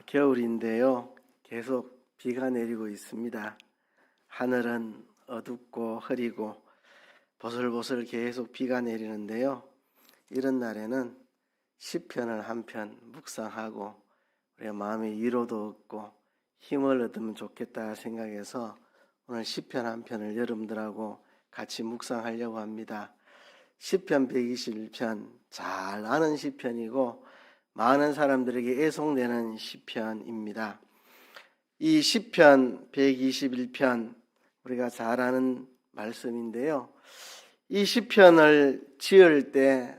겨울인데요. 계속 비가 내리고 있습니다. 하늘은 어둡고 흐리고 보슬보슬 계속 비가 내리는데요. 이런 날에는 시편을 한 편 묵상하고 우리가 마음의 위로도 얻고 힘을 얻으면 좋겠다 생각해서 오늘 시편 한 편을 여러분들하고 같이 묵상하려고 합니다. 시편 121편, 잘 아는 시편이고 많은 사람들에게 애송되는 시편입니다. 이 시편 121편 우리가 잘 아는 말씀인데요. 이 시편을 지을 때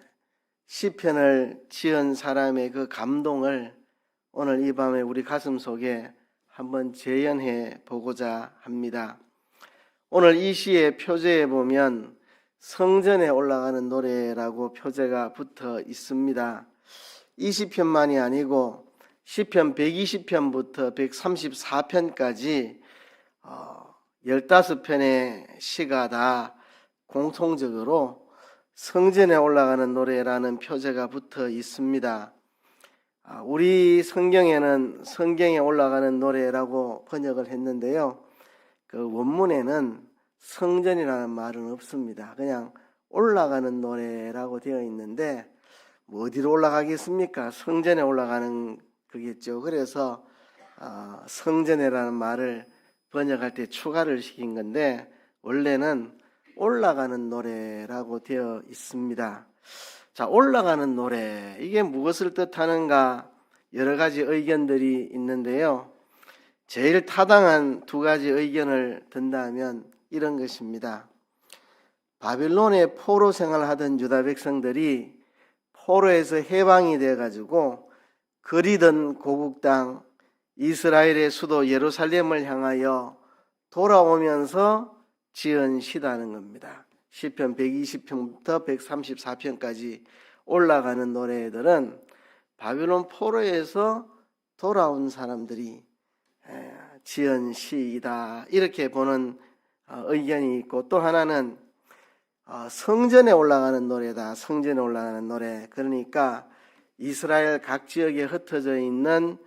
시편을 지은 사람의 그 감동을 오늘 이 밤에 우리 가슴 속에 한번 재현해 보고자 합니다. 오늘 이 시의 표제에 보면 성전에 올라가는 노래라고 표제가 붙어 있습니다. 이 시편만이 아니고 시편 120편부터 134편까지 15편의 시가 다 공통적으로 성전에 올라가는 노래라는 표제가 붙어 있습니다. 우리 성경에는 성경에 올라가는 노래라고 번역을 했는데요. 그 원문에는 성전이라는 말은 없습니다. 그냥 올라가는 노래라고 되어 있는데 뭐 어디로 올라가겠습니까? 성전에 올라가는 거겠죠. 그래서 성전이라는 말을 번역할 때 추가를 시킨 건데 원래는 올라가는 노래라고 되어 있습니다. 자, 올라가는 노래, 이게 무엇을 뜻하는가 여러 가지 의견들이 있는데요. 제일 타당한 두 가지 의견을 든다면 이런 것입니다. 바빌론의 포로 생활하던 유다 백성들이 포로에서 해방이 돼가지고 그리던 고국 땅 이스라엘의 수도 예루살렘을 향하여 돌아오면서 지은 시다는 겁니다. 시편 120편부터 134편까지 올라가는 노래들은 바빌론 포로에서 돌아온 사람들이 지은 시이다, 이렇게 보는 의견이 있고, 또 하나는 성전에 올라가는 노래다. 성전에 올라가는 노래. 그러니까 이스라엘 각 지역에 흩어져 있는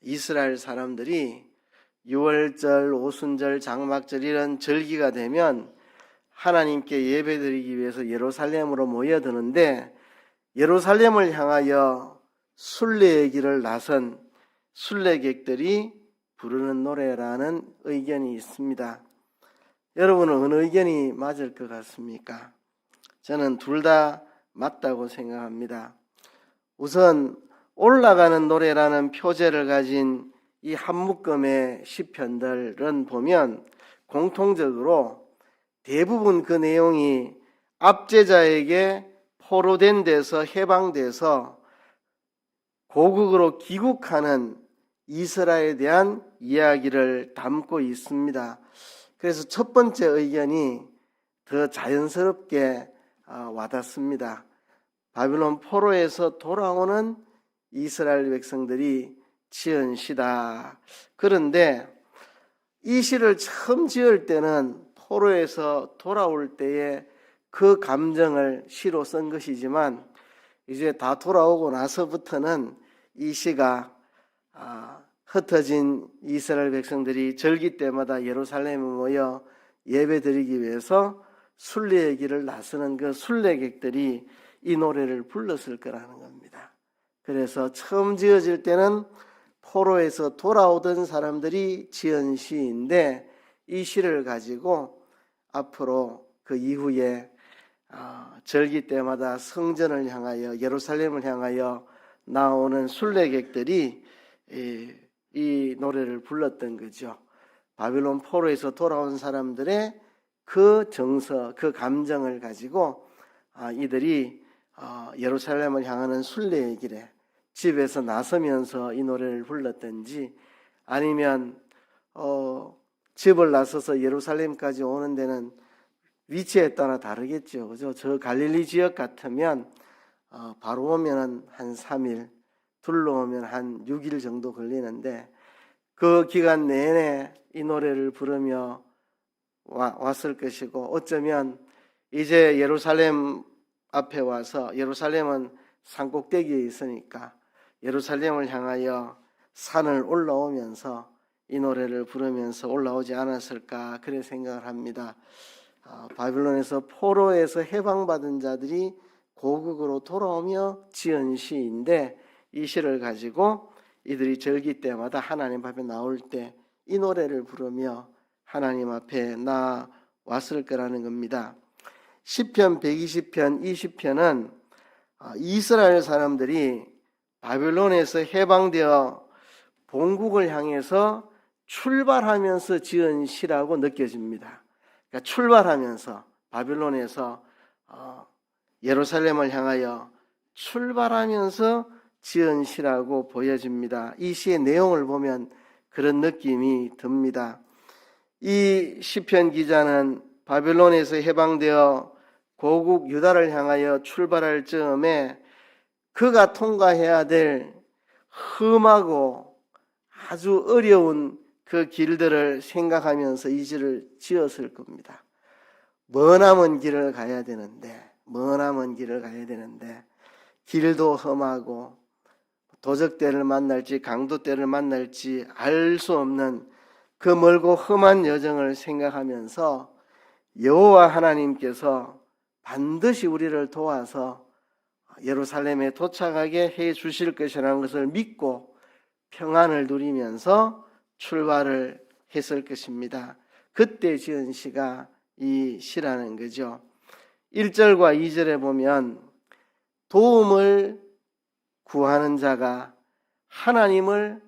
이스라엘 사람들이 유월절, 오순절, 장막절 이런 절기가 되면 하나님께 예배드리기 위해서 예루살렘으로 모여드는데 예루살렘을 향하여 순례의 길을 나선 순례객들이 부르는 노래라는 의견이 있습니다. 여러분은 어느 의견이 맞을 것 같습니까? 저는 둘 다 맞다고 생각합니다. 우선 올라가는 노래라는 표제를 가진 이 한 묶음의 시편들은 보면 공통적으로 대부분 그 내용이 압제자에게 포로된 데서 해방돼서 고국으로 귀국하는 이스라엘에 대한 이야기를 담고 있습니다. 그래서 첫 번째 의견이 더 자연스럽게 와닿습니다. 바빌론 포로에서 돌아오는 이스라엘 백성들이 지은 시다. 그런데 이 시를 처음 지을 때는 포로에서 돌아올 때의 그 감정을 시로 쓴 것이지만 이제 다 돌아오고 나서부터는 이 시가 흩어진 이스라엘 백성들이 절기 때마다 예루살렘에 모여 예배드리기 위해서 순례의 길을 나서는 그 순례객들이 이 노래를 불렀을 거라는 겁니다. 그래서 처음 지어질 때는 포로에서 돌아오던 사람들이 지은 시인데 이 시를 가지고 앞으로 그 이후에 절기 때마다 성전을 향하여 예루살렘을 향하여 나오는 순례객들이 이 노래를 불렀던 거죠. 바빌론 포로에서 돌아온 사람들의 그 정서, 그 감정을 가지고 이들이 예루살렘을 향하는 순례의 길에 집에서 나서면서 이 노래를 불렀든지 아니면 집을 나서서 예루살렘까지 오는 데는 위치에 따라 다르겠죠. 그죠? 저 갈릴리 지역 같으면 바로 오면 한 3일, 둘러오면 한 6일 정도 걸리는데 그 기간 내내 이 노래를 부르며 왔을 것이고 어쩌면 이제 예루살렘 앞에 와서 예루살렘은 산꼭대기에 있으니까 예루살렘을 향하여 산을 올라오면서 이 노래를 부르면서 올라오지 않았을까 그래 생각을 합니다. 바빌론에서 포로에서 해방받은 자들이 고국으로 돌아오며 지은 시인데 이 시를 가지고 이들이 절기 때마다 하나님 앞에 나올 때 이 노래를 부르며 하나님 앞에 나왔을 거라는 겁니다. 시편 120편, 20편은 이스라엘 사람들이 바빌론에서 해방되어 본국을 향해서 출발하면서 지은 시라고 느껴집니다. 그러니까 출발하면서 바빌론에서 예루살렘을 향하여 출발하면서 지은 시라고 보여집니다. 이 시의 내용을 보면 그런 느낌이 듭니다. 이 시편 기자는 바빌론에서 해방되어 고국 유다를 향하여 출발할 즈음에 그가 통과해야 될 험하고 아주 어려운 그 길들을 생각하면서 이 시를 지었을 겁니다. 머나먼 길을 가야 되는데 길도 험하고 도적대를 만날지 강도대를 만날지 알 수 없는 그 멀고 험한 여정을 생각하면서 여호와 하나님께서 반드시 우리를 도와서 예루살렘에 도착하게 해 주실 것이라는 것을 믿고 평안을 누리면서 출발을 했을 것입니다. 그때 지은 시가 이 시라는 거죠. 1절과 2절에 보면 도움을 구하는 자가 하나님을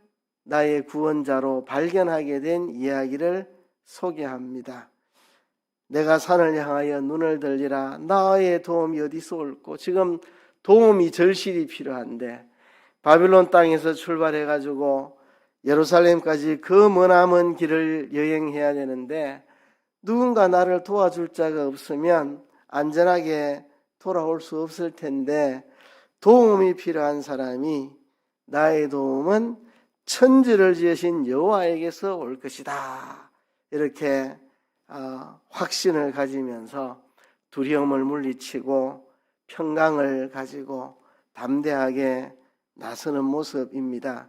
나의 구원자로 발견하게 된 이야기를 소개합니다. 내가 산을 향하여 눈을 들리라. 나의 도움이 어디서 올꼬? 지금 도움이 절실히 필요한데 바빌론 땅에서 출발해가지고 예루살렘까지 그 머나먼 길을 여행해야 되는데 누군가 나를 도와줄 자가 없으면 안전하게 돌아올 수 없을 텐데 도움이 필요한 사람이 나의 도움은 천지를 지으신 여호와에게서 올 것이다. 이렇게 확신을 가지면서 두려움을 물리치고 평강을 가지고 담대하게 나서는 모습입니다.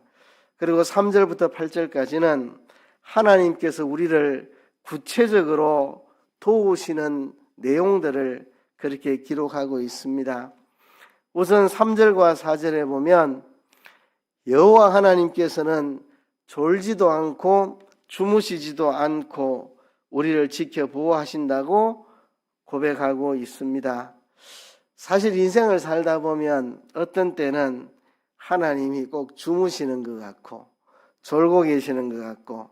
그리고 3절부터 8절까지는 하나님께서 우리를 구체적으로 도우시는 내용들을 그렇게 기록하고 있습니다. 우선 3절과 4절에 보면 여호와 하나님께서는 졸지도 않고 주무시지도 않고 우리를 지켜 보호하신다고 고백하고 있습니다. 사실 인생을 살다 보면 어떤 때는 하나님이 꼭 주무시는 것 같고 졸고 계시는 것 같고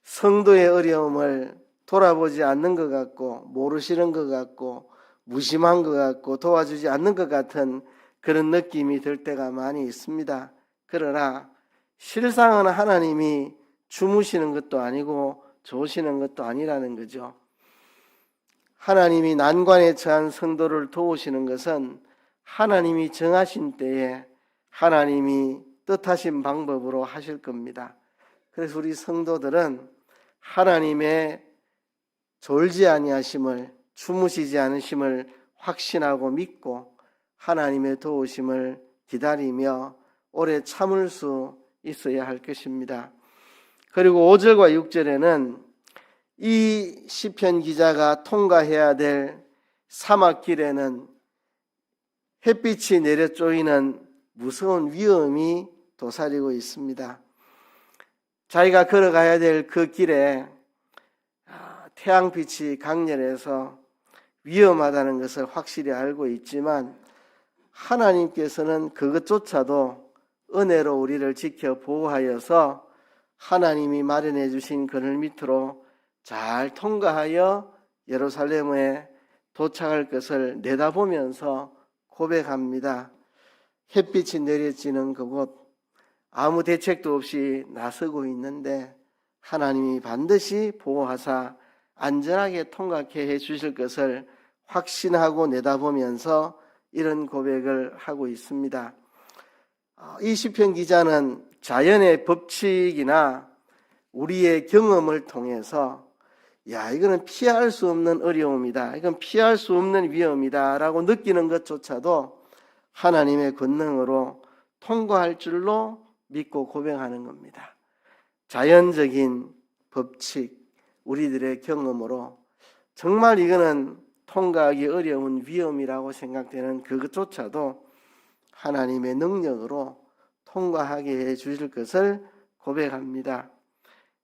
성도의 어려움을 돌아보지 않는 것 같고 모르시는 것 같고 무심한 것 같고 도와주지 않는 것 같은 그런 느낌이 들 때가 많이 있습니다. 그러나 실상은 하나님이 주무시는 것도 아니고 조시는 것도 아니라는 거죠. 하나님이 난관에 처한 성도를 도우시는 것은 하나님이 정하신 때에 하나님이 뜻하신 방법으로 하실 겁니다. 그래서 우리 성도들은 하나님의 졸지 아니하심을 주무시지 않으심을 확신하고 믿고 하나님의 도우심을 기다리며 오래 참을 수 있어야 할 것입니다. 그리고 5절과 6절에는 이 시편 기자가 통과해야 될 사막길에는 햇빛이 내려 쪼이는 무서운 위험이 도사리고 있습니다. 자기가 걸어가야 될 그 길에 태양빛이 강렬해서 위험하다는 것을 확실히 알고 있지만 하나님께서는 그것조차도 은혜로 우리를 지켜 보호하여서 하나님이 마련해 주신 그늘 밑으로 잘 통과하여 예루살렘에 도착할 것을 내다보면서 고백합니다. 햇빛이 내려지는 그곳 아무 대책도 없이 나서고 있는데 하나님이 반드시 보호하사 안전하게 통과케 해 주실 것을 확신하고 내다보면서 이런 고백을 하고 있습니다. 이 시편 기자는 자연의 법칙이나 우리의 경험을 통해서 이거는 피할 수 없는 어려움이다. 이건 피할 수 없는 위험이다 라고 느끼는 것조차도 하나님의 권능으로 통과할 줄로 믿고 고백하는 겁니다. 자연적인 법칙, 우리들의 경험으로 정말 이거는 통과하기 어려운 위험이라고 생각되는 그것조차도 하나님의 능력으로 통과하게 해 주실 것을 고백합니다.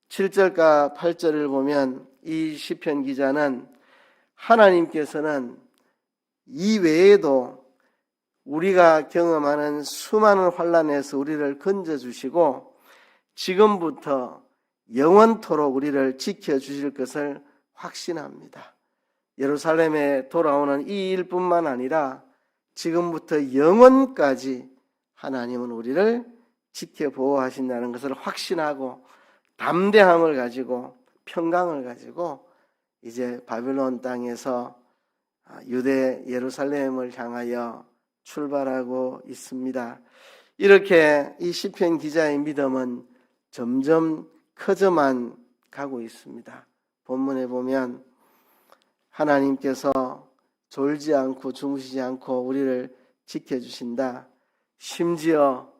7절과 8절을 보면 이 시편 기자는 하나님께서는 이 외에도 우리가 경험하는 수많은 환난에서 우리를 건져주시고 지금부터 영원토록 우리를 지켜주실 것을 확신합니다. 예루살렘에 돌아오는 이 일뿐만 아니라 지금부터 영원까지 하나님은 우리를 지켜 보호하신다는 것을 확신하고 담대함을 가지고 평강을 가지고 이제 바벨론 땅에서 유대 예루살렘을 향하여 출발하고 있습니다. 이렇게 이 시편 기자의 믿음은 점점 커져만 가고 있습니다. 본문에 보면 하나님께서 졸지 않고 주무시지 않고 우리를 지켜주신다. 심지어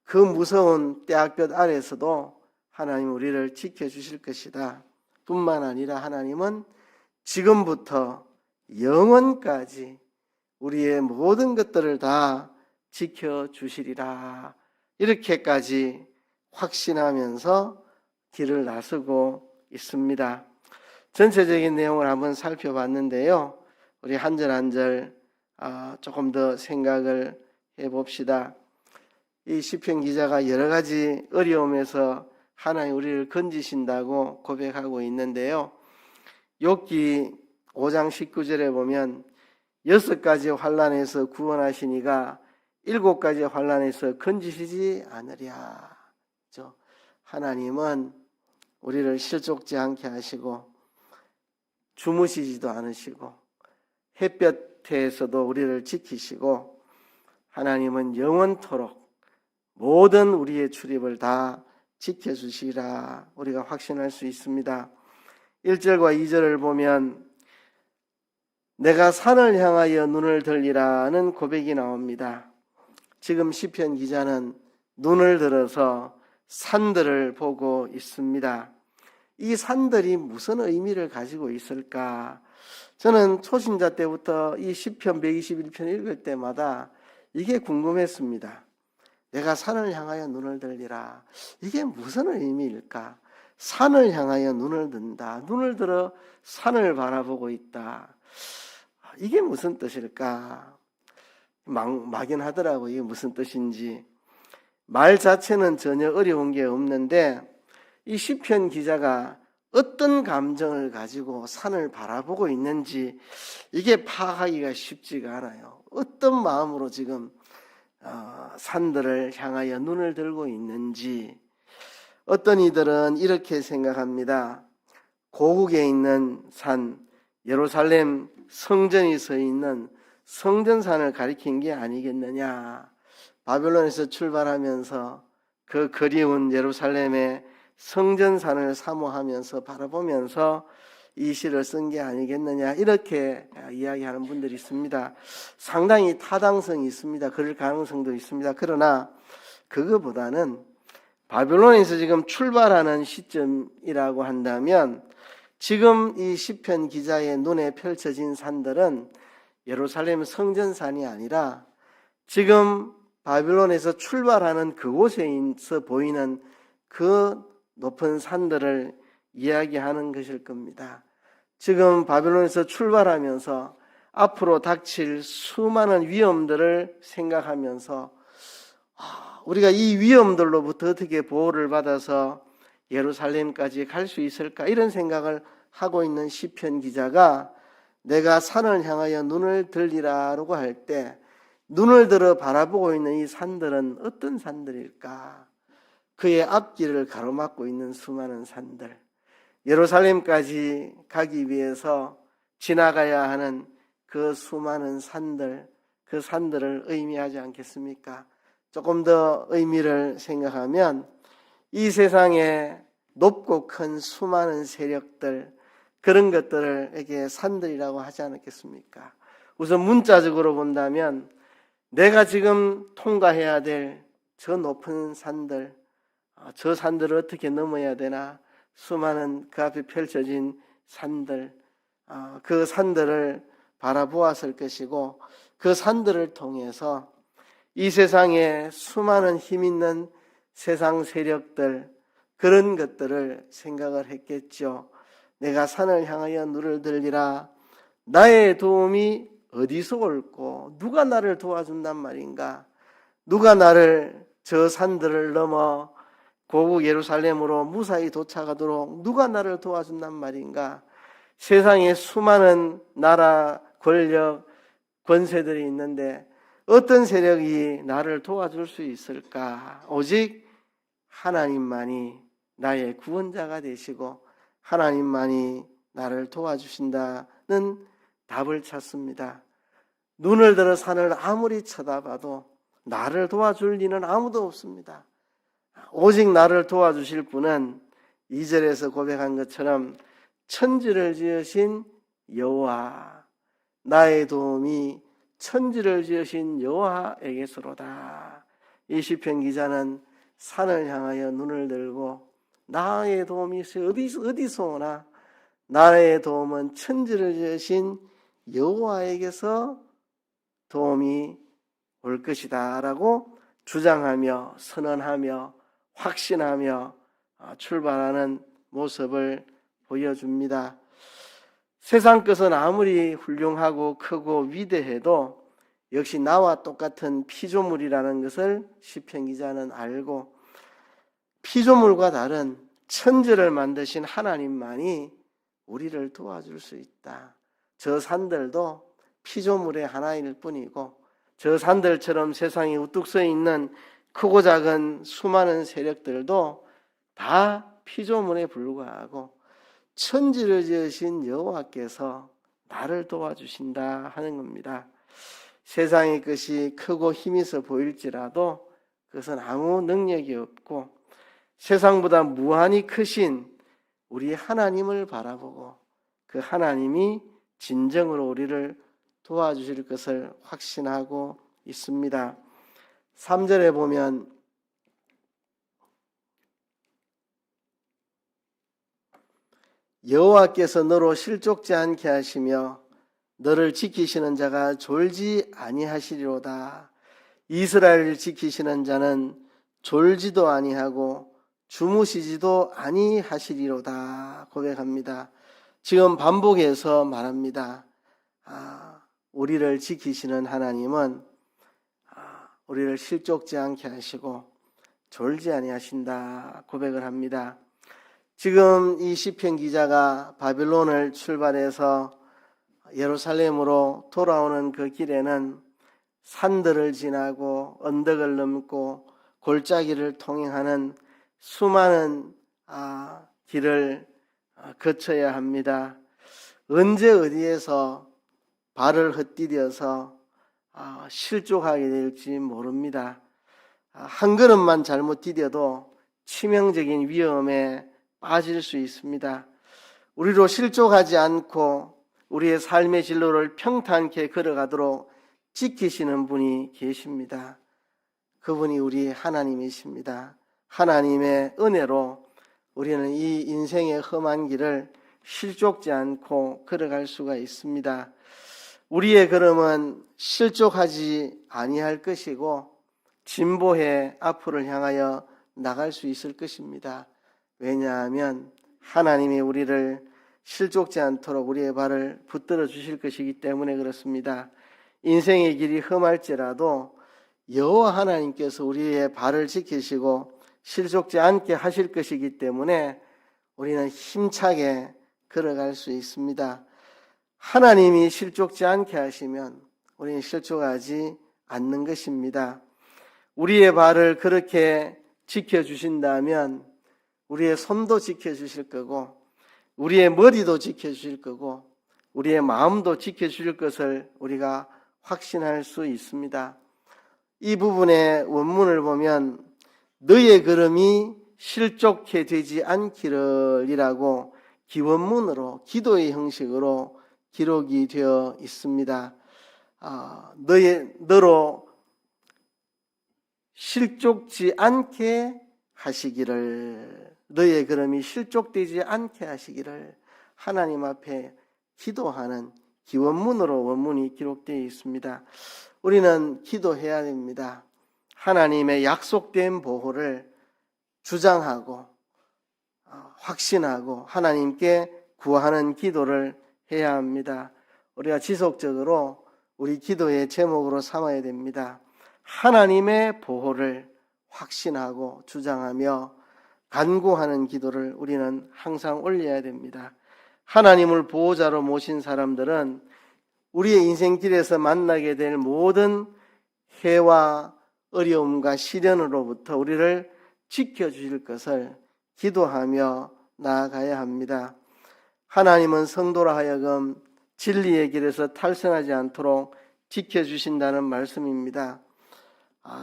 그 무서운 떼약볕 아래에서도 하나님 우리를 지켜주실 것이다. 뿐만 아니라 하나님은 지금부터 영원까지 우리의 모든 것들을 다 지켜주시리라. 이렇게까지 확신하면서 길을 나서고 있습니다. 전체적인 내용을 한번 살펴봤는데요. 우리 한 절 한 절 조금 더 생각을 해봅시다. 이 시편 기자가 여러 가지 어려움에서 하나님 우리를 건지신다고 고백하고 있는데요. 욥기 5장 19절에 보면 6가지 환난에서 구원하시니가 7가지 환난에서 건지시지 않으랴. 하나님은 우리를 실족지 않게 하시고 주무시지도 않으시고 햇볕에서도 우리를 지키시고 하나님은 영원토록 모든 우리의 출입을 다 지켜주시라 우리가 확신할 수 있습니다. 1절과 2절을 보면 내가 산을 향하여 눈을 들리라는 고백이 나옵니다. 지금 시편 기자는 눈을 들어서 산들을 보고 있습니다. 이 산들이 무슨 의미를 가지고 있을까? 저는 초신자 때부터 이 시편 121편 읽을 때마다 이게 궁금했습니다. 내가 산을 향하여 눈을 들리라. 이게 무슨 의미일까? 산을 향하여 눈을 든다. 눈을 들어 산을 바라보고 있다. 이게 무슨 뜻일까? 막연하더라고요. 이게 무슨 뜻인지. 말 자체는 전혀 어려운 게 없는데 이 시편 기자가 어떤 감정을 가지고 산을 바라보고 있는지 이게 파악하기가 쉽지가 않아요. 어떤 마음으로 지금 산들을 향하여 눈을 들고 있는지. 어떤 이들은 이렇게 생각합니다. 고국에 있는 산, 예루살렘 성전이 서 있는 성전산을 가리킨 게 아니겠느냐. 바벨론에서 출발하면서 그 그리운 예루살렘의 성전산을 사모하면서 바라보면서 이 시를 쓴 게 아니겠느냐 이렇게 이야기하는 분들이 있습니다. 상당히 타당성이 있습니다. 그럴 가능성도 있습니다. 그러나 그거보다는 바벨론에서 지금 출발하는 시점이라고 한다면 지금 이 시편 기자의 눈에 펼쳐진 산들은 예루살렘 성전산이 아니라 지금 바벨론에서 출발하는 그곳에서 보이는 그 높은 산들을 이야기하는 것일 겁니다. 지금 바벨론에서 출발하면서 앞으로 닥칠 수많은 위험들을 생각하면서 우리가 이 위험들로부터 어떻게 보호를 받아서 예루살렘까지 갈 수 있을까 이런 생각을 하고 있는 시편 기자가 내가 산을 향하여 눈을 들리라라고 할 때 눈을 들어 바라보고 있는 이 산들은 어떤 산들일까? 그의 앞길을 가로막고 있는 수많은 산들, 예루살렘까지 가기 위해서 지나가야 하는 그 수많은 산들, 그 산들을 의미하지 않겠습니까? 조금 더 의미를 생각하면 이 세상에 높고 큰 수많은 세력들, 그런 것들에게 산들이라고 하지 않겠습니까? 우선 문자적으로 본다면 내가 지금 통과해야 될 저 높은 산들, 저 산들을 어떻게 넘어야 되나, 수많은 그 앞에 펼쳐진 산들, 그 산들을 바라보았을 것이고, 그 산들을 통해서 이 세상에 수많은 힘 있는 세상 세력들, 그런 것들을 생각을 했겠죠. 내가 산을 향하여 눈을 들리라. 나의 도움이 어디서 올고 누가 나를 도와준단 말인가? 누가 나를 저 산들을 넘어 고국 예루살렘으로 무사히 도착하도록 누가 나를 도와준단 말인가? 세상에 수많은 나라, 권력, 권세들이 있는데 어떤 세력이 나를 도와줄 수 있을까? 오직 하나님만이 나의 구원자가 되시고 하나님만이 나를 도와주신다는 답을 찾습니다. 눈을 들어 산을 아무리 쳐다봐도 나를 도와줄 이는 아무도 없습니다. 오직 나를 도와주실 분은 2절에서 고백한 것처럼 천지를 지으신 여호와, 나의 도움이 천지를 지으신 여호와에게서로다. 이 시편 기자는 산을 향하여 눈을 들고 나의 도움이 어디서 오나? 나의 도움은 천지를 지으신 여호와에게서 도움이 올 것이다 라고 주장하며 선언하며 확신하며 출발하는 모습을 보여줍니다. 세상 것은 아무리 훌륭하고 크고 위대해도 역시 나와 똑같은 피조물이라는 것을 시편 기자는 알고, 피조물과 다른 천지를 만드신 하나님만이 우리를 도와줄 수 있다. 저 산들도 피조물의 하나일 뿐이고, 저 산들처럼 세상에 우뚝 서 있는 크고 작은 수많은 세력들도 다 피조물에 불과하고 천지를 지으신 여호와께서 나를 도와주신다 하는 겁니다. 세상의 것이 크고 힘이 있어 보일지라도 그것은 아무 능력이 없고 세상보다 무한히 크신 우리 하나님을 바라보고 그 하나님이 진정으로 우리를 도와주실 것을 확신하고 있습니다. 3절에 보면 여호와께서 너로 실족지 않게 하시며 너를 지키시는 자가 졸지 아니하시리로다. 이스라엘을 지키시는 자는 졸지도 아니하고 주무시지도 아니하시리로다 고백합니다. 지금 반복해서 말합니다. 우리를 지키시는 하나님은 우리를 실족지 않게 하시고 졸지 아니하신다 고백을 합니다. 지금 이 시편 기자가 바빌론을 출발해서 예루살렘으로 돌아오는 그 길에는 산들을 지나고 언덕을 넘고 골짜기를 통행하는 수많은 길을 거쳐야 합니다. 언제 어디에서 발을 헛디뎌서 실족하게 될지 모릅니다. 한 걸음만 잘못 디뎌도 치명적인 위험에 빠질 수 있습니다. 우리로 실족하지 않고 우리의 삶의 진로를 평탄케 걸어가도록 지키시는 분이 계십니다. 그분이 우리 하나님이십니다. 하나님의 은혜로 우리는 이 인생의 험한 길을 실족지 않고 걸어갈 수가 있습니다. 우리의 걸음은 실족하지 아니할 것이고 진보해 앞으로 향하여 나갈 수 있을 것입니다. 왜냐하면 하나님이 우리를 실족지 않도록 우리의 발을 붙들어 주실 것이기 때문에 그렇습니다. 인생의 길이 험할지라도 여호와 하나님께서 우리의 발을 지키시고 실족지 않게 하실 것이기 때문에 우리는 힘차게 걸어갈 수 있습니다. 하나님이 실족지 않게 하시면 우리는 실족하지 않는 것입니다. 우리의 발을 그렇게 지켜주신다면 우리의 손도 지켜주실 거고 우리의 머리도 지켜주실 거고 우리의 마음도 지켜주실 것을 우리가 확신할 수 있습니다. 이 부분의 원문을 보면 너의 걸음이 실족해 되지 않기를 이라고 기원문으로 기도의 형식으로 기록이 되어 있습니다. 너로 실족지 않게 하시기를, 너의 걸음이 실족되지 않게 하시기를 하나님 앞에 기도하는 기원문으로 원문이 기록되어 있습니다. 우리는 기도해야 됩니다. 하나님의 약속된 보호를 주장하고 확신하고 하나님께 구하는 기도를 해야 합니다. 우리가 지속적으로 우리 기도의 제목으로 삼아야 됩니다. 하나님의 보호를 확신하고 주장하며 간구하는 기도를 우리는 항상 올려야 됩니다. 하나님을 보호자로 모신 사람들은 우리의 인생길에서 만나게 될 모든 해와 어려움과 시련으로부터 우리를 지켜주실 것을 기도하며 나아가야 합니다. 하나님은 성도로 하여금 진리의 길에서 탈선하지 않도록 지켜주신다는 말씀입니다.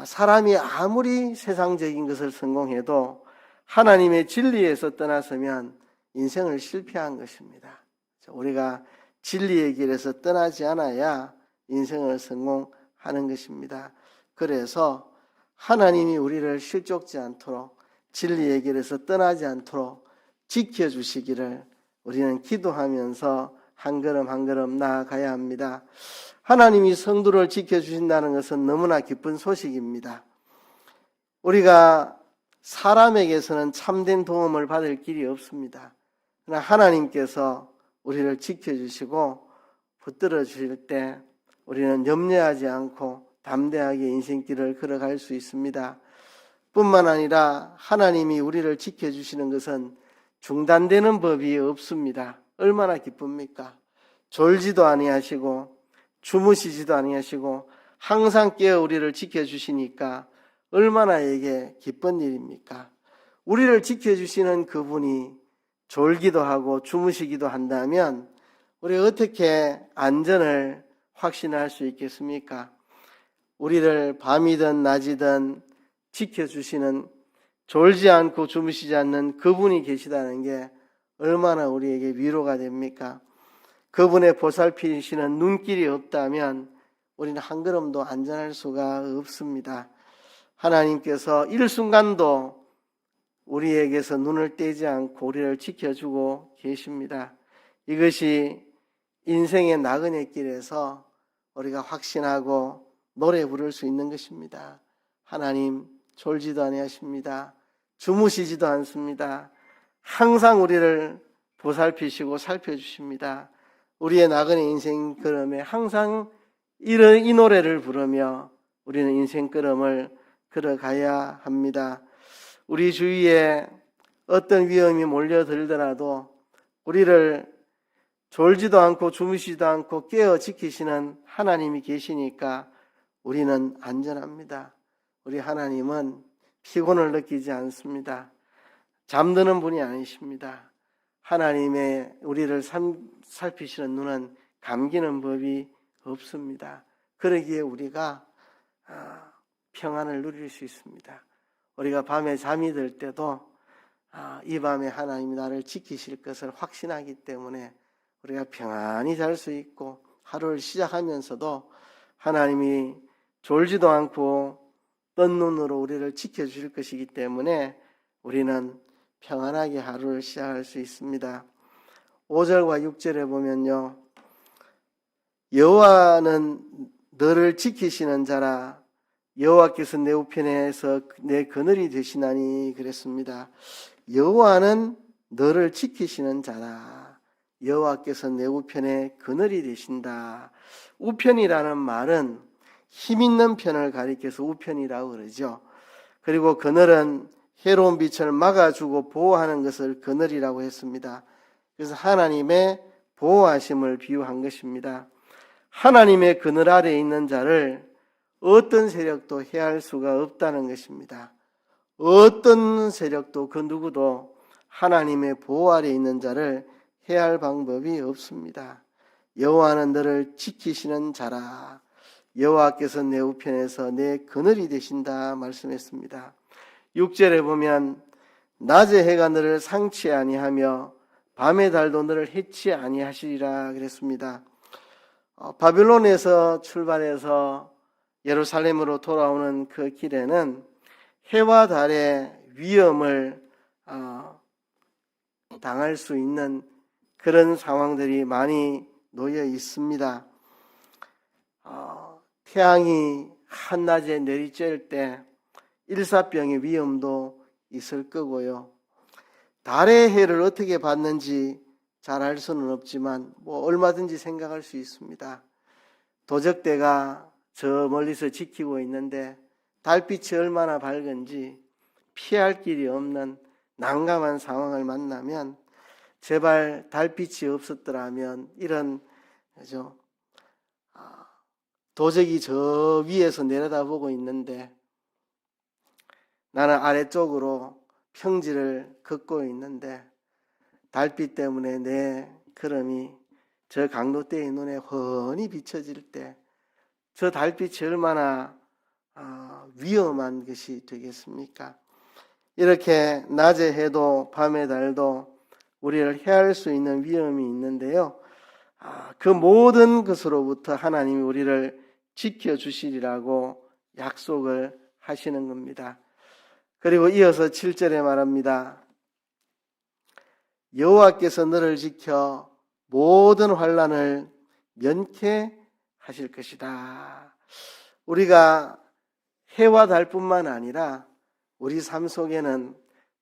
사람이 아무리 세상적인 것을 성공해도 하나님의 진리에서 떠나서면 인생을 실패한 것입니다. 우리가 진리의 길에서 떠나지 않아야 인생을 성공하는 것입니다. 그래서 하나님이 우리를 실족지 않도록 진리의 길에서 떠나지 않도록 지켜주시기를 우리는 기도하면서 한 걸음 한 걸음 나아가야 합니다. 하나님이 성도를 지켜주신다는 것은 너무나 기쁜 소식입니다. 우리가 사람에게서는 참된 도움을 받을 길이 없습니다. 그러나 하나님께서 우리를 지켜주시고 붙들어 주실 때 우리는 염려하지 않고 담대하게 인생길을 걸어갈 수 있습니다. 뿐만 아니라 하나님이 우리를 지켜주시는 것은 중단되는 법이 없습니다. 얼마나 기쁩니까? 졸지도 아니하시고 주무시지도 아니하시고 항상 깨어 우리를 지켜주시니까 얼마나 이게 기쁜 일입니까? 우리를 지켜주시는 그분이 졸기도 하고 주무시기도 한다면 우리 어떻게 안전을 확신할 수 있겠습니까? 우리를 밤이든 낮이든 지켜주시는, 졸지 않고 주무시지 않는 그분이 계시다는 게 얼마나 우리에게 위로가 됩니까? 그분의 보살피시는 눈길이 없다면 우리는 한 걸음도 안전할 수가 없습니다. 하나님께서 일순간도 우리에게서 눈을 떼지 않고 우리를 지켜주고 계십니다. 이것이 인생의 나그네 길에서 우리가 확신하고 노래 부를 수 있는 것입니다. 하나님 졸지도 아니하십니다. 주무시지도 않습니다. 항상 우리를 보살피시고 살펴주십니다. 우리의 나그네 인생 걸음에 항상 이 노래를 부르며 우리는 인생 걸음을 걸어가야 합니다. 우리 주위에 어떤 위험이 몰려들더라도 우리를 졸지도 않고 주무시지도 않고 깨어 지키시는 하나님이 계시니까 우리는 안전합니다. 우리 하나님은 피곤을 느끼지 않습니다. 잠드는 분이 아니십니다. 하나님의 우리를 살피시는 눈은 감기는 법이 없습니다. 그러기에 우리가 평안을 누릴 수 있습니다. 우리가 밤에 잠이 들 때도 이 밤에 하나님이 나를 지키실 것을 확신하기 때문에 우리가 평안히 잘 수 있고 하루를 시작하면서도 하나님이 졸지도 않고 뜬 눈으로 우리를 지켜주실 것이기 때문에 우리는 평안하게 하루를 시작할 수 있습니다. 5절과 6절에 보면요, 여호와는 너를 지키시는 자라, 여호와께서 내 우편에서 내 그늘이 되시나니 그랬습니다. 여호와는 너를 지키시는 자라, 여호와께서 내 우편에 그늘이 되신다. 우편이라는 말은 힘 있는 편을 가리켜서 우편이라고 그러죠. 그리고 그늘은 해로운 빛을 막아주고 보호하는 것을 그늘이라고 했습니다. 그래서 하나님의 보호하심을 비유한 것입니다. 하나님의 그늘 아래에 있는 자를 어떤 세력도 해할 수가 없다는 것입니다. 어떤 세력도 그 누구도 하나님의 보호 아래에 있는 자를 해할 방법이 없습니다. 여호와는 너를 지키시는 자라, 여호와께서 내 우편에서 내 그늘이 되신다 말씀했습니다. 6절에 보면 낮에 해가 너를 상치 아니하며 밤의 달도 너를 해치 아니하시리라 그랬습니다. 바빌론에서 출발해서 예루살렘으로 돌아오는 그 길에는 해와 달의 위험을 당할 수 있는 그런 상황들이 많이 놓여 있습니다. 태양이 한낮에 내리쬐을 때 일사병의 위험도 있을 거고요. 달의 해를 어떻게 받는지 잘 알 수는 없지만 얼마든지 생각할 수 있습니다. 도적대가 저 멀리서 지키고 있는데 달빛이 얼마나 밝은지 피할 길이 없는 난감한 상황을 만나면 제발 달빛이 없었더라면 이런 도적이 저 위에서 내려다보고 있는데 나는 아래쪽으로 평지를 걷고 있는데 달빛 때문에 내 걸음이 저 강도떼의 눈에 훤히 비춰질 때 저 달빛이 얼마나 위험한 것이 되겠습니까? 이렇게 낮의 해도 밤의 달도 우리를 해할 수 있는 위험이 있는데요. 그 모든 것으로부터 하나님이 우리를 지켜주시리라고 약속을 하시는 겁니다. 그리고 이어서 7절에 말합니다. 여호와께서 너를 지켜 모든 환난을 면케하실 것이다. 우리가 해와 달뿐만 아니라 우리 삶 속에는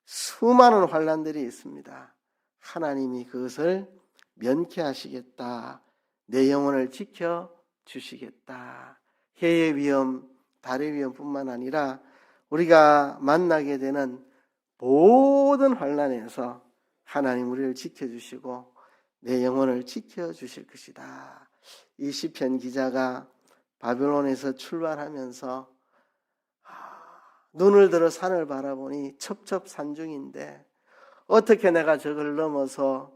수많은 환난들이 있습니다. 하나님이 그것을 면케하시겠다. 내 영혼을 지켜주시겠다. 해의 위험, 달의 위험뿐만 아니라 우리가 만나게 되는 모든 환난에서 하나님 우리를 지켜주시고 내 영혼을 지켜주실 것이다. 이 시편 기자가 바벨론에서 출발하면서 눈을 들어 산을 바라보니 첩첩산중인데 어떻게 내가 저걸 넘어서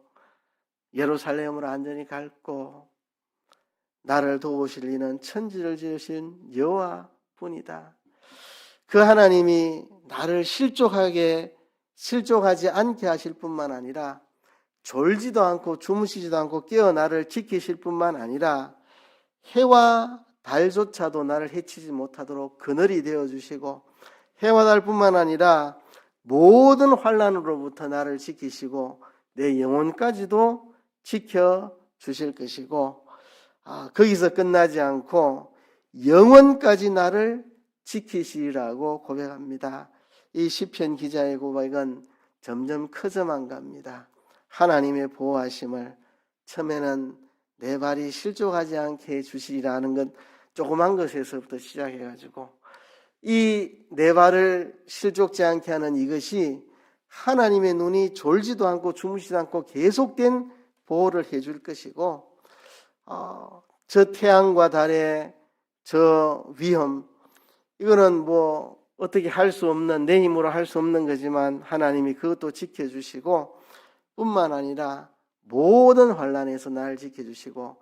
예루살렘으로 안전히 갈고 나를 도우실 이는 천지를 지으신 여호와뿐이다. 그 하나님이 나를 실족하지 않게 하실 뿐만 아니라 졸지도 않고 주무시지도 않고 깨어 나를 지키실 뿐만 아니라 해와 달조차도 나를 해치지 못하도록 그늘이 되어주시고 해와 달뿐만 아니라 모든 환난으로부터 나를 지키시고 내 영혼까지도 지켜주실 것이고 거기서 끝나지 않고 영원까지 나를 지키시리라고 고백합니다. 이 시편 기자의 고백은 점점 커져만 갑니다. 하나님의 보호하심을 처음에는 내 발이 실족하지 않게 해주시리라는 건 조그만 것에서부터 시작해가지고 이 내 발을 실족지 않게 하는 이것이 하나님의 눈이 졸지도 않고 주무시지도 않고 계속된 보호를 해줄 것이고 저 태양과 달의 저 위험 이거는 어떻게 할 수 없는 내 힘으로 할 수 없는 거지만 하나님이 그것도 지켜주시고 뿐만 아니라 모든 환난에서 나를 지켜주시고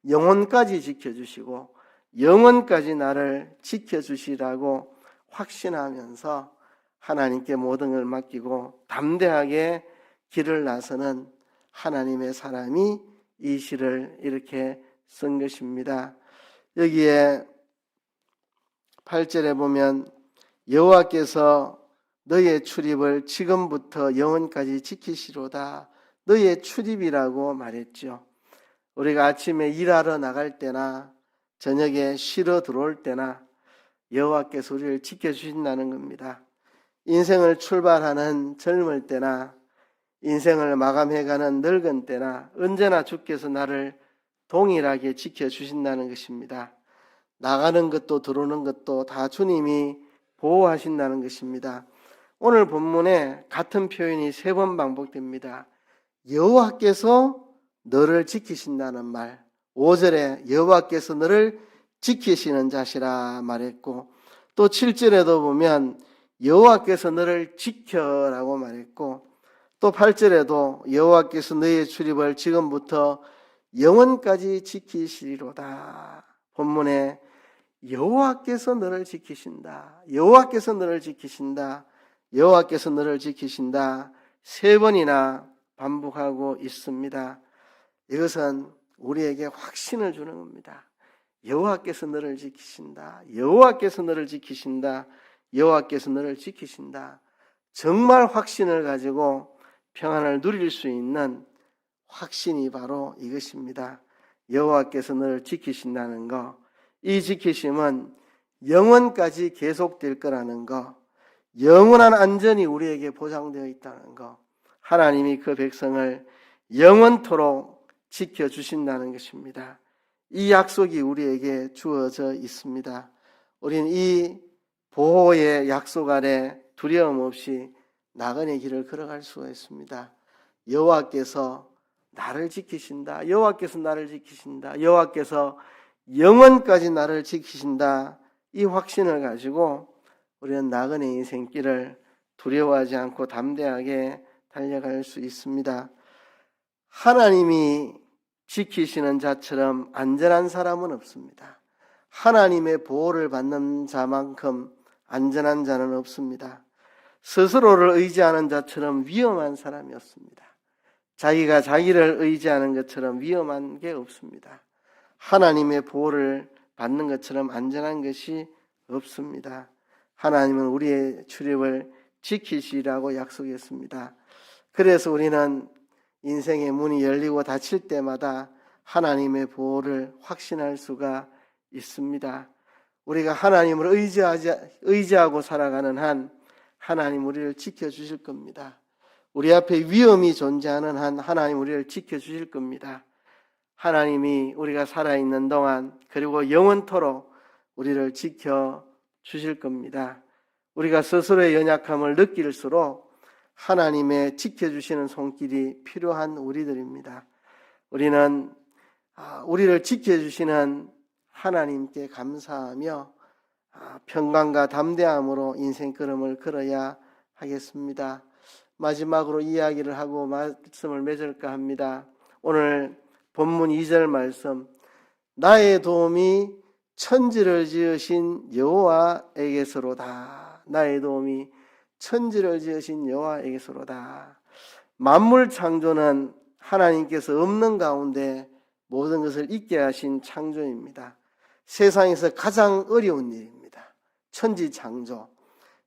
영혼까지 지켜주시고 영원까지 나를 지켜주시라고 확신하면서 하나님께 모든 걸 맡기고 담대하게 길을 나서는 하나님의 사람이 이 시를 이렇게 쓴 것입니다. 여기에 8절에 보면 여호와께서 너의 출입을 지금부터 영원까지 지키시로다. 너의 출입이라고 말했죠. 우리가 아침에 일하러 나갈 때나 저녁에 쉬러 들어올 때나 여호와께서 우리를 지켜주신다는 겁니다. 인생을 출발하는 젊을 때나 인생을 마감해가는 늙은 때나 언제나 주께서 나를 동일하게 지켜주신다는 것입니다. 나가는 것도 들어오는 것도 다 주님이 보호하신다는 것입니다. 오늘 본문에 같은 표현이 3번 반복됩니다. 여호와께서 너를 지키신다는 말, 5절에 여호와께서 너를 지키시는 자시라 말했고 또 7절에도 보면 여호와께서 너를 지켜라고 말했고 또 8절에도 여호와께서 너의 출입을 지금부터 영원까지 지키시리로다. 본문에 여호와께서 너를 지키신다. 여호와께서 너를 지키신다. 여호와께서 너를 지키신다. 3번이나 반복하고 있습니다. 이것은 우리에게 확신을 주는 겁니다. 여호와께서 너를 지키신다. 여호와께서 너를 지키신다. 여호와께서 너를 지키신다. 정말 확신을 가지고 평안을 누릴 수 있는 확신이 바로 이것입니다. 여호와께서 너를 지키신다는 거, 이 지키심은 영원까지 계속될 거라는 거, 영원한 안전이 우리에게 보장되어 있다는 거, 하나님이 그 백성을 영원토록 지켜주신다는 것입니다. 이 약속이 우리에게 주어져 있습니다. 우리는 이 보호의 약속 아래 두려움 없이 나그네 길을 걸어갈 수가 있습니다. 여호와께서 나를 지키신다. 여호와께서 나를 지키신다. 여호와께서 영원까지 나를 지키신다. 이 확신을 가지고 우리는 나그네 인생길을 두려워하지 않고 담대하게 달려갈 수 있습니다. 하나님이 지키시는 자처럼 안전한 사람은 없습니다. 하나님의 보호를 받는 자만큼 안전한 자는 없습니다. 스스로를 의지하는 자처럼 위험한 사람이 없습니다. 자기가 자기를 의지하는 것처럼 위험한 게 없습니다. 하나님의 보호를 받는 것처럼 안전한 것이 없습니다. 하나님은 우리의 출입을 지키시라고 약속했습니다. 그래서 우리는 인생의 문이 열리고 닫힐 때마다 하나님의 보호를 확신할 수가 있습니다. 우리가 하나님을 의지하고 살아가는 한 하나님 우리를 지켜주실 겁니다. 우리 앞에 위험이 존재하는 한 하나님 우리를 지켜주실 겁니다. 하나님이 우리가 살아있는 동안 그리고 영원토록 우리를 지켜주실 겁니다. 우리가 스스로의 연약함을 느낄수록 하나님의 지켜주시는 손길이 필요한 우리들입니다. 우리는 우리를 지켜주시는 하나님께 감사하며 평강과 담대함으로 인생 걸음을 걸어야 하겠습니다. 마지막으로 이야기를 하고 말씀을 맺을까 합니다. 오늘 본문 2절 말씀, 나의 도움이 천지를 지으신 여호와에게서로다. 나의 도움이 천지를 지으신 여호와에게서로다. 만물 창조는 하나님께서 없는 가운데 모든 것을 있게 하신 창조입니다. 세상에서 가장 어려운 일입니다. 천지 창조,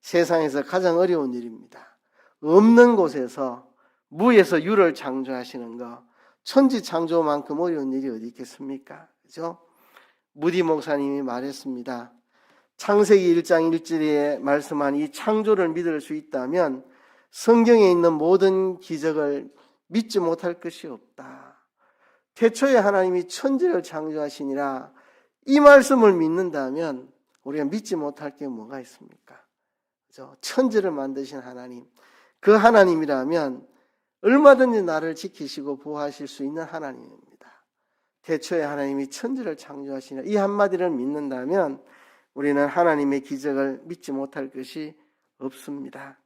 세상에서 가장 어려운 일입니다. 없는 곳에서 무에서 유를 창조하시는 거, 천지 창조만큼 어려운 일이 어디 있겠습니까? 그죠? 무디 목사님이 말했습니다. 창세기 1장 1절에 말씀한 이 창조를 믿을 수 있다면 성경에 있는 모든 기적을 믿지 못할 것이 없다. 태초에 하나님이 천지를 창조하시니라, 이 말씀을 믿는다면 우리가 믿지 못할 게 뭐가 있습니까? 그죠? 천지를 만드신 하나님, 그 하나님이라면 얼마든지 나를 지키시고 보호하실 수 있는 하나님입니다. 태초에 하나님이 천지를 창조하시니라, 이 한마디를 믿는다면 우리는 하나님의 기적을 믿지 못할 것이 없습니다.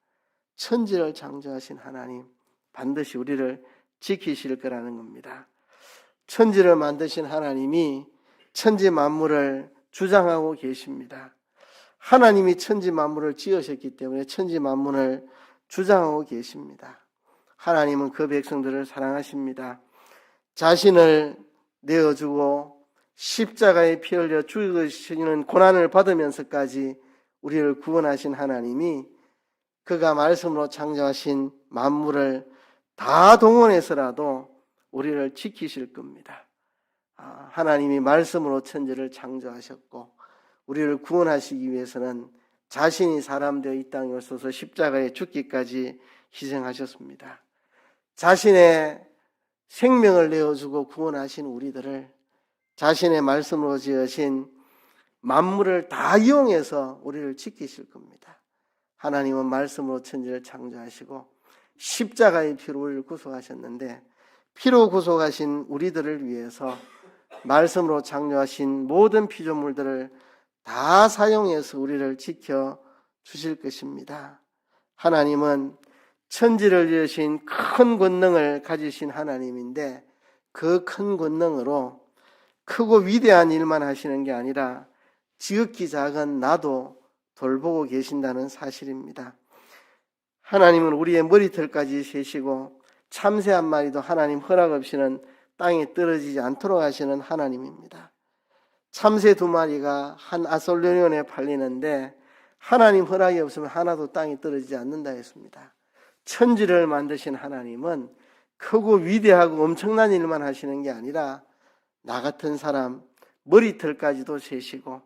천지를 창조하신 하나님, 반드시 우리를 지키실 거라는 겁니다. 천지를 만드신 하나님이 천지 만물을 주장하고 계십니다. 하나님이 천지 만물을 지으셨기 때문에 천지 만물을 주장하고 계십니다. 하나님은 그 백성들을 사랑하십니다. 자신을 내어주고 십자가에 피 흘려 죽으시는 고난을 받으면서까지 우리를 구원하신 하나님이 그가 말씀으로 창조하신 만물을 다 동원해서라도 우리를 지키실 겁니다. 하나님이 말씀으로 천지를 창조하셨고 우리를 구원하시기 위해서는 자신이 사람 되어 이 땅에 오셔서 십자가에 죽기까지 희생하셨습니다. 자신의 생명을 내어주고 구원하신 우리들을 자신의 말씀으로 지으신 만물을 다 이용해서 우리를 지키실 겁니다. 하나님은 말씀으로 천지를 창조하시고 십자가의 피로 우리를 구속하셨는데, 피로 구속하신 우리들을 위해서 말씀으로 창조하신 모든 피조물들을 다 사용해서 우리를 지켜주실 것입니다. 하나님은 천지를 지으신 큰 권능을 가지신 하나님인데, 그 큰 권능으로 크고 위대한 일만 하시는 게 아니라 지극히 작은 나도 돌보고 계신다는 사실입니다. 하나님은 우리의 머리털까지 세시고 참새 한 마리도 하나님 허락 없이는 땅에 떨어지지 않도록 하시는 하나님입니다. 참새 2마리가 한 아솔레온에 팔리는데 하나님 허락이 없으면 하나도 땅에 떨어지지 않는다 했습니다. 천지를 만드신 하나님은 크고 위대하고 엄청난 일만 하시는 게 아니라 나 같은 사람 머리털까지도 세시고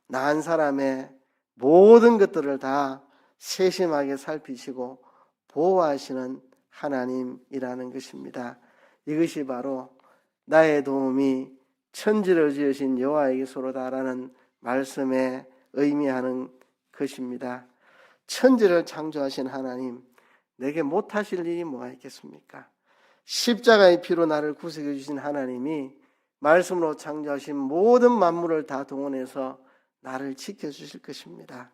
나 한 사람의 모든 것들을 다 세심하게 살피시고 보호하시는 하나님이라는 것입니다. 이것이 바로 나의 도움이 천지를 지으신 여호와에게서로다라는 말씀에 의미하는 것입니다. 천지를 창조하신 하나님, 내게 못하실 일이 뭐가 있겠습니까? 십자가의 피로 나를 구속해 주신 하나님이 말씀으로 창조하신 모든 만물을 다 동원해서 나를 지켜주실 것입니다.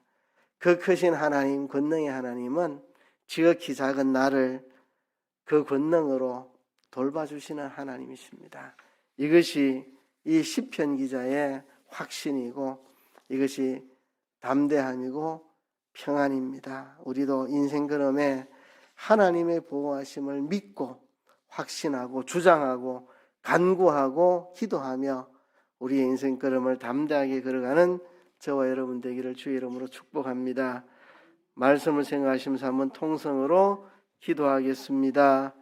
그 크신 하나님, 권능의 하나님은 지극히 작은 나를 그 권능으로 돌봐주시는 하나님이십니다. 이것이 이 시편 기자의 확신이고 이것이 담대함이고 평안입니다. 우리도 인생 걸음에 하나님의 보호하심을 믿고 확신하고 주장하고 간구하고 기도하며 우리의 인생 걸음을 담대하게 걸어가는 저와 여러분 되기를 주의 이름으로 축복합니다. 말씀을 생각하시면서 한번 통성으로 기도하겠습니다.